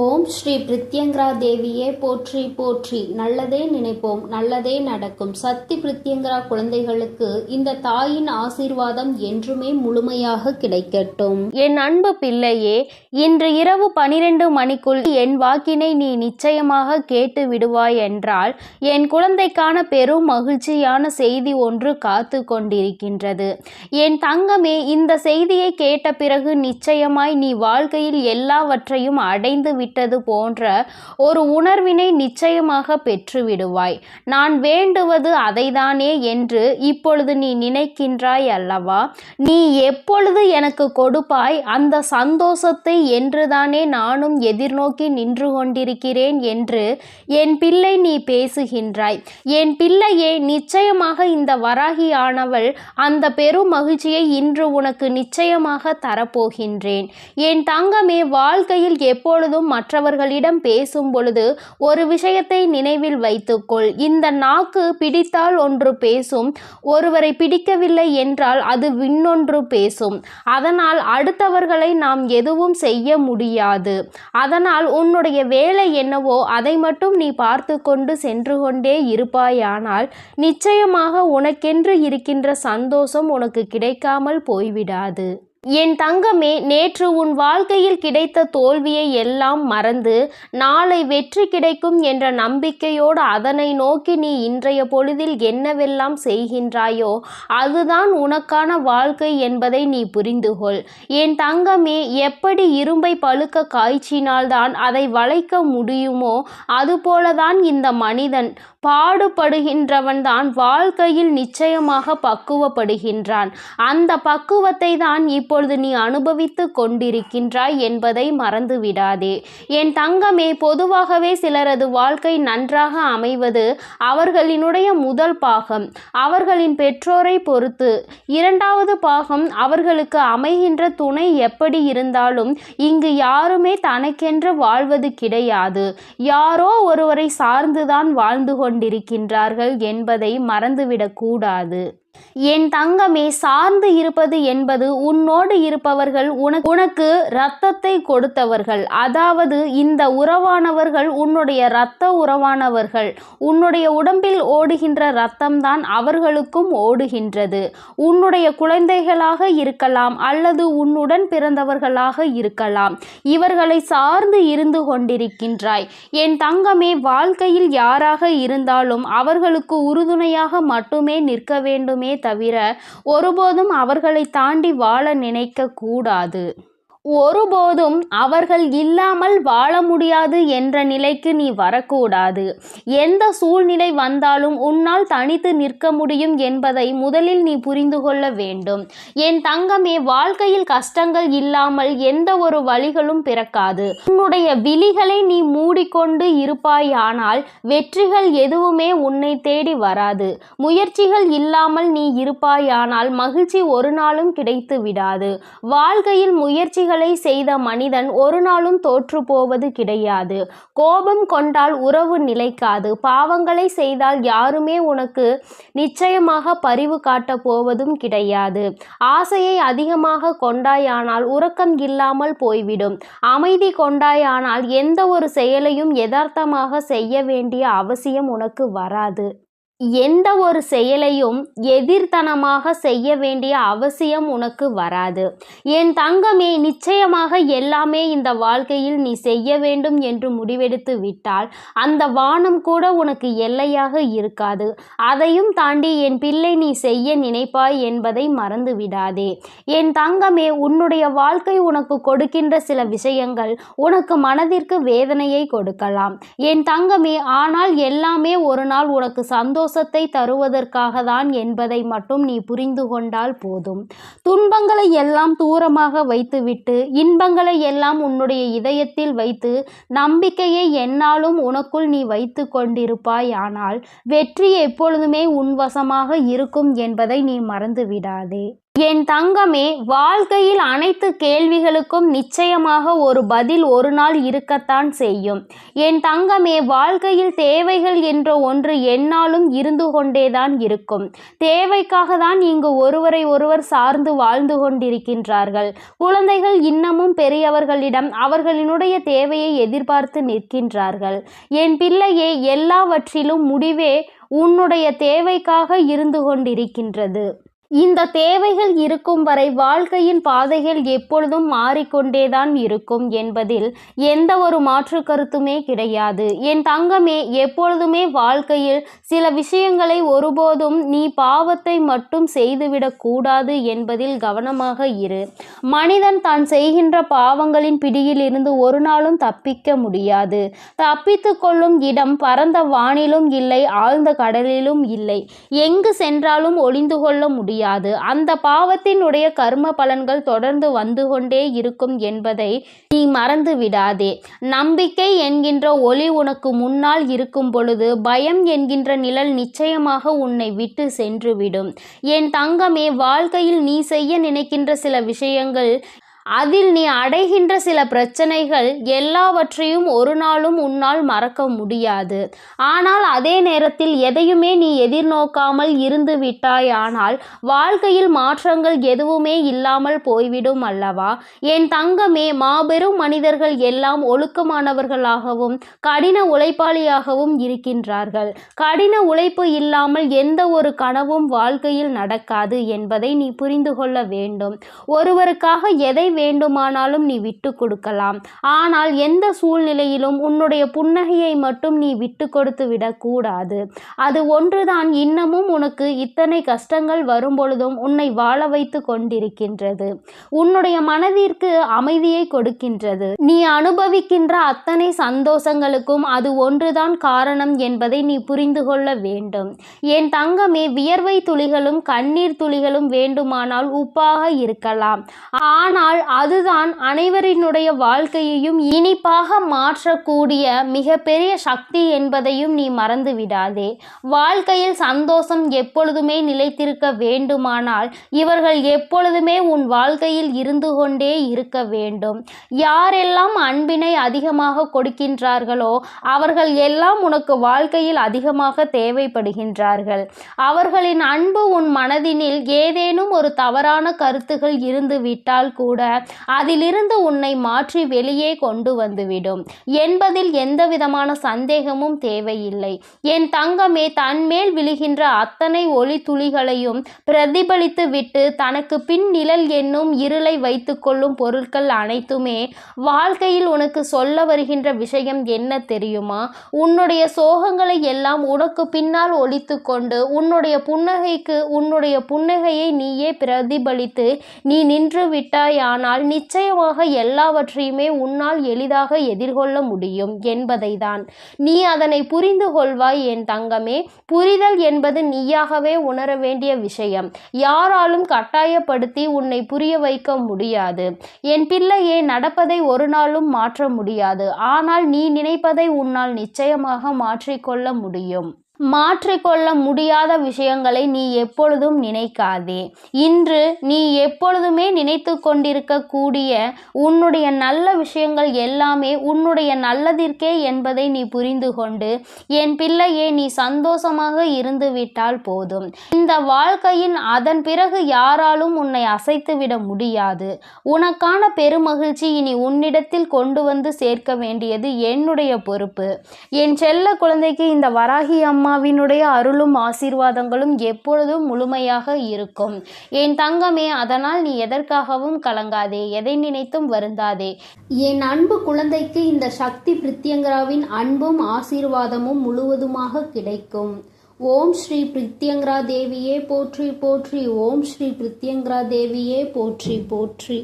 ஓம் ஸ்ரீ பிரித்யங்கரா தேவியே போற்றி போற்றி. நல்லதே நினைப்போம், நல்லதே நடக்கும். சக்தி பிரித்யங்கரா குழந்தைகளுக்கு இந்த தாயின் ஆசீர்வாதம் என்றுமே முழுமையாக கிடைக்கட்டும். என் அன்பு பிள்ளையே, இன்று இரவு 12 மணிக்குள் என் வாக்கினை நீ நிச்சயமாக கேட்டு விடுவாய் என்றால் என் குழந்தைக்கான பெரும் மகிழ்ச்சியான செய்தி ஒன்று காத்து கொண்டிருக்கின்றது. என் தங்கமே, இந்த செய்தியை கேட்ட பிறகு நிச்சயமாய் நீ வாழ்க்கையில் எல்லாவற்றையும் அடைந்து விட்டது போன்ற ஒரு உணர்வினை நிச்சயமாக பெற்றுவிடுவாய். நான் வேண்டுவது அதைதானே என்று இப்பொழுது நீ நினைக்கின்றாய் அல்லவா? நீ எப்பொழுது எனக்கு கொடுப்பாய் அந்த சந்தோஷத்தை என்றுதானே நானும் எதிர்நோக்கி நின்று கொண்டிருக்கிறேன் என்று என் பிள்ளை நீ பேசுகின்றாய். என் பிள்ளையே, நிச்சயமாக இந்த வராகியானவள் அந்த பெரும் மகிழ்ச்சியை இன்று உனக்கு நிச்சயமாக தரப்போகின்றேன். என் தங்கமே, வாழ்க்கையில் எப்பொழுதும் மற்றவர்களிடம் பேசும் பொழுது ஒரு விஷயத்தை நினைவில் வைத்துக்கொள். இந்த நாக்கு பிடித்தால் ஒன்று பேசும், ஒருவரை பிடிக்கவில்லை என்றால் அது இன்னொன்று பேசும். அதனால் அடுத்தவர்களை நாம் எதுவும் செய்ய முடியாது. அதனால் உன்னுடைய வேலை என்னவோ அதை மட்டும் நீ பார்த்து கொண்டு சென்று கொண்டே இருப்பாயானால் நிச்சயமாக உனக்கென்று இருக்கின்ற சந்தோஷம் உனக்கு கிடைக்காமல் போய்விடாது. என் தங்கமே, நேற்று உன் வாழ்க்கையில் கிடைத்த தோல்வியை எல்லாம் மறந்து நாளை வெற்றி கிடைக்கும் என்ற நம்பிக்கையோடு அதனை நோக்கி நீ இன்றைய பொழுதில் என்னவெல்லாம் செய்கின்றாயோ அதுதான் உனக்கான வாழ்க்கை என்பதை நீ புரிந்துகொள். என் தங்கமே, எப்படி இரும்பை பழுக்க காய்ச்சினால்தான் அதை வளைக்க முடியுமோ அதுபோலதான் இந்த மனிதன் பாடுபடுகின்றவன் தான் வாழ்க்கையில் நிச்சயமாக பக்குவப்படுகின்றான். அந்த பக்குவத்தை தான் இப்பொழுது நீ அனுபவித்து கொண்டிருக்கின்றாய் என்பதை மறந்து விடாதே. என் தங்கமே, பொதுவாகவே சிலரது வாழ்க்கை நன்றாக அமைவது அவர்களினுடைய முதல் பாகம் அவர்களின் பெற்றோரை பொறுத்து, இரண்டாவது பாகம் அவர்களுக்கு அமைகின்ற துணை எப்படி இருந்தாலும் இங்கு யாருமே தனக்கென்று வாழ்வது கிடையாது. யாரோ ஒருவரை சார்ந்துதான் வாழ்ந்து கொண்டிருக்கின்றார்கள் என்பதை மறந்துவிடக் கூடாது. என் தங்கமே, சார்ந்து இருப்பது என்பது உன்னோடு இருப்பவர்கள் உனக்கு இரத்தத்தை கொடுத்தவர்கள். அதாவது இந்த உறவானவர்கள் உன்னுடைய இரத்த உறவானவர்கள். உன்னுடைய உடம்பில் ஓடுகின்ற இரத்தம்தான் அவர்களுக்கும் ஓடுகின்றது. உன்னுடைய குழந்தைகளாக இருக்கலாம் அல்லது உன்னுடன் பிறந்தவர்களாக இருக்கலாம். இவர்களை சார்ந்து இருந்து கொண்டிருக்கின்றாய். என் தங்கமே, வாழ்க்கையில் யாராக இருந்தாலும் அவர்களுக்கு உறுதுணையாக மட்டுமே நிற்க வேண்டுமே தவிர ஒருபோதும் அவர்களை தாண்டி வாழ நினைக்க கூடாது. ஒருபோதும் அவர்கள் இல்லாமல் வாழ முடியாது என்ற நிலைக்கு நீ வரக்கூடாது. எந்த சூழ்நிலை வந்தாலும் உன்னால் தனித்து நிற்க முடியும் என்பதை முதலில் நீ புரிந்து கொள்ள வேண்டும். என் தங்கமே, வாழ்க்கையில் கஷ்டங்கள் இல்லாமல் எந்த ஒரு வழிகளும் பிறக்காது. உன்னுடைய விழிகளை நீ மூடிக்கொண்டு இருப்பாயானால் வெற்றிகள் எதுவுமே உன்னை தேடி வராது. முயற்சிகள் இல்லாமல் நீ இருப்பாயானால் மகிழ்ச்சி ஒரு நாளும் கிடைத்து விடாது. வாழ்க்கையில் முயற்சிகள் செய்த மனிதன் ஒரு நாளும் தோற்று போவது கிடையாது. கோபம் கொண்டால் உறவு நிலைக்காது. பாவங்களை செய்தால் யாருமே உனக்கு நிச்சயமாக பரிவு காட்ட போவதும் கிடையாது. ஆசையை அதிகமாக கொண்டாயானால் உறக்கம் இல்லாமல் போய்விடும். அமைதி கொண்டாயானால் எந்த ஒரு செயலையும் யதார்த்தமாக செய்ய வேண்டிய அவசியம் உனக்கு வராது. எந்த ஒரு செயலையும் எதிர்த்தனமாக செய்ய வேண்டிய அவசியம் உனக்கு வராது. என் தங்கமே, நிச்சயமாக எல்லாமே இந்த வாழ்க்கையில் நீ செய்ய வேண்டும் என்று முடிவெடுத்து விட்டால் அந்த வானம் கூட உனக்கு எல்லையாக இருக்காது. அதையும் தாண்டி என் பிள்ளை நீ செய்ய நினைப்பாய் என்பதை மறந்து விடாதே. என் தங்கமே, உன்னுடைய வாழ்க்கை உனக்கு கொடுக்கின்ற சில விஷயங்கள் உனக்கு மனதிற்கு வேதனையை கொடுக்கலாம். என் தங்கமே, ஆனால் எல்லாமே ஒரு நாள் உனக்கு சந்தோஷத்தை தருவதற்காக தான் என்பதை மட்டும் நீ புரிந்து கொண்டால் போதும். துன்பங்களை எல்லாம் தூரமாக வைத்துவிட்டு இன்பங்களை எல்லாம் உன்னுடைய இதயத்தில் வைத்து நம்பிக்கையை எந்நாளும் உனக்குள் நீ வைத்து கொண்டிருப்பாய். ஆனால் வெற்றி எப்பொழுதுமே உன் வசமாக இருக்கும் என்பதை நீ மறந்து விடாதே. என் தங்கமே, வாழ்க்கையில் அனைத்து கேள்விகளுக்கும் நிச்சயமாக ஒரு பதில் ஒரு நாள் இருக்கத்தான் செய்யும். என் தங்கமே, வாழ்க்கையில் தேவைகள் என்ற ஒன்று எந்நாளும் இருந்து கொண்டேதான் இருக்கும். தேவைக்காக தான் இங்கு ஒருவரை ஒருவர் சார்ந்து வாழ்ந்து கொண்டிருக்கின்றார்கள். குழந்தைகள் இன்னமும் பெரியவர்களிடம் அவர்களினுடைய தேவையை எதிர்பார்த்து நிற்கின்றார்கள். என் பிள்ளையே, எல்லாவற்றிலும் முடிவே உன்னுடைய தேவைக்காக இருந்து கொண்டிருக்கின்றது. இந்த தேவைகள் இருக்கும் வரை வாழ்க்கையின் பாதைகள் எப்பொழுதும் மாறிக்கொண்டேதான் இருக்கும் என்பதில் எந்த ஒரு மாற்று கருத்துமே கிடையாது. என் தங்கமே, எப்பொழுதுமே வாழ்க்கையில் சில விஷயங்களை ஒருபோதும் நீ பாவத்தை மட்டும் செய்துவிடக் கூடாது என்பதில் கவனமாக இரு. மனிதன் தான் செய்கின்ற பாவங்களின் பிடியில் இருந்து ஒரு நாளும் தப்பிக்க முடியாது. தப்பித்து கொள்ளும் இடம் பரந்த வானிலும் இல்லை, ஆழ்ந்த கடலிலும் இல்லை. எங்கு சென்றாலும் ஒளிந்து கொள்ள முடியாது. அந்த பாவத்தினுடைய கர்ம பலன்கள் தொடர்ந்து வந்து கொண்டே இருக்கும் என்பதை நீ மறந்து விடாதே. நம்பிக்கை என்கின்ற ஒளி உனக்கு முன்னால் இருக்கும் பொழுது பயம் என்கின்ற நிழல் நிச்சயமாக உன்னை விட்டு சென்றுவிடும். என் தங்கமே, வாழ்க்கையில் நீ செய்ய நினைக்கின்ற சில விஷயங்கள், அதில் நீ அடைகின்ற சில பிரச்சனைகள் எல்லாவற்றையும் ஒரு நாளும் உன்னால் மறக்க முடியாது. ஆனால் அதே நேரத்தில் எதையுமே நீ எதிர்நோக்காமல் இருந்து விட்டாயானால் வாழ்க்கையில் மாற்றங்கள் எதுவுமே இல்லாமல் போய்விடும் அல்லவா? என் தங்கமே, மாபெரும் மனிதர்கள் எல்லாம் ஒழுக்கமானவர்களாகவும் கடின உழைப்பாளியாகவும் இருக்கின்றார்கள். கடின உழைப்பு இல்லாமல் எந்த ஒரு கனவும் வாழ்க்கையில் நடக்காது என்பதை நீ புரிந்து கொள்ள வேண்டும். ஒருவருக்காக எதை வேண்டுமானாலும் நீ விட்டு கொடுக்கலாம். ஆனால் எந்த சூழ்நிலையிலும் உன்னுடைய புன்னகையை மட்டும் நீ விட்டு கொடுத்து விடக்கூடாது. அது ஒன்றுதான் இன்னமும் உனக்கு இத்தனை கஷ்டங்கள் வரும்பொழுதும் உன்னை வாழ வைத்து கொண்டிருக்கின்றது. உன்னுடைய மனதிற்கு அமைதியை கொடுக்கின்றது. நீ அனுபவிக்கின்ற அத்தனை சந்தோஷங்களுக்கும் அது ஒன்றுதான் காரணம் என்பதை நீ புரிந்து கொள்ள வேண்டும். என் தங்கமே, வியர்வை துளிகளும் கண்ணீர் துளிகளும் வேண்டுமானால் உப்பாக இருக்கலாம். ஆனால் அதுதான் அனைவரினுடைய வாழ்க்கையையும் இனிப்பாக மாற்றக்கூடிய மிகப்பெரிய சக்தி என்பதையும் நீ மறந்து விடாதே. வாழ்க்கையில் சந்தோஷம் எப்பொழுதுமே நிலைத்திருக்க வேண்டுமானால் இவர்கள் எப்பொழுதுமே உன் வாழ்க்கையில் இருந்து கொண்டே இருக்க வேண்டும். யாரெல்லாம் அன்பினை அதிகமாக கொடுக்கின்றார்களோ அவர்கள் எல்லாம் உனக்கு வாழ்க்கையில் அதிகமாக தேவைப்படுகின்றார்கள். அவர்களின் அன்பு உன் மனதினில் ஏதேனும் ஒரு தவறான கருத்துகள் இருந்து விட்டால் கூட அதிலிருந்து உன்னை மாற்றி வெளியே கொண்டு வந்துவிடும் என்பதில் எந்தவிதமான சந்தேகமும் தேவையில்லை. என் தங்கமே, தன்மேல் விழுகின்ற அத்தனை ஒளி துளிகளையும் பிரதிபலித்து விட்டு தனக்கு பின் நிழல் என்னும் இருளை வைத்து கொள்ளும் பொருட்கள் அனைத்துமே வாழ்க்கையில் உனக்கு சொல்ல வருகின்ற விஷயம் என்ன தெரியுமா? உன்னுடைய சோகங்களை எல்லாம் உனக்கு பின்னால் ஒழித்து கொண்டு உன்னுடைய புன்னகையை நீயே பிரதிபலித்து நீ நின்று விட்டாயானால் நிச்சயமாக எல்லாவற்றையுமே உன்னால் எளிதாக எதிர்கொள்ள முடியும் என்பதை தான். நீ அதனை புரிந்து கொள்வாய் என் தங்கமே. புரிதல் என்பது நீயாகவே உணர வேண்டிய விஷயம். யாராலும் கட்டாயப்படுத்தி உன்னை புரிய வைக்க முடியாது. என் பிள்ளையே, நடப்பதை ஒரு நாளும் மாற்ற முடியாது. ஆனால் நீ நினைப்பதை உன்னால் நிச்சயமாக மாற்றிக்கொள்ள முடியும். மாற்றிக்கொள்ள முடியாத விஷயங்களை நீ எப்பொழுதும் நினைக்காதே. இன்று நீ எப்பொழுதுமே நினைத்து கொண்டிருக்கக்கூடிய உன்னுடைய நல்ல விஷயங்கள் எல்லாமே உன்னுடைய நல்லதிற்கே என்பதை நீ புரிந்து கொண்டு என் பிள்ளையே, நீ சந்தோஷமாக இருந்து விட்டால் போதும். இந்த வாழ்க்கையின் அதன் பிறகு யாராலும் உன்னை அசைத்துவிட முடியாது. உனக்கான பெருமகிழ்ச்சி இனி உன்னிடத்தில் கொண்டு வந்து சேர்க்க வேண்டியது என்னுடைய பொறுப்பு. என் செல்ல குழந்தைக்கு இந்த வராகி அம்மாவினுடைய அருளும் ஆசீர்வாதங்களும் எப்பொழுதும் முழுமையாக இருக்கும். என் தங்கமே, அதனால் நீ எதற்காகவும் கலங்காதே, எதை நினைத்தும் வருந்தாதே. என் அன்பு குழந்தைக்கு இந்த சக்தி பிரித்யங்கராவின் அன்பும் ஆசீர்வாதமும் முழுவதுமாக கிடைக்கும். ஓம் ஸ்ரீ பிரித்யங்கரா தேவியே போற்றி போற்றி. ஓம் ஸ்ரீ பிரித்யங்கரா தேவியே போற்றி போற்றி.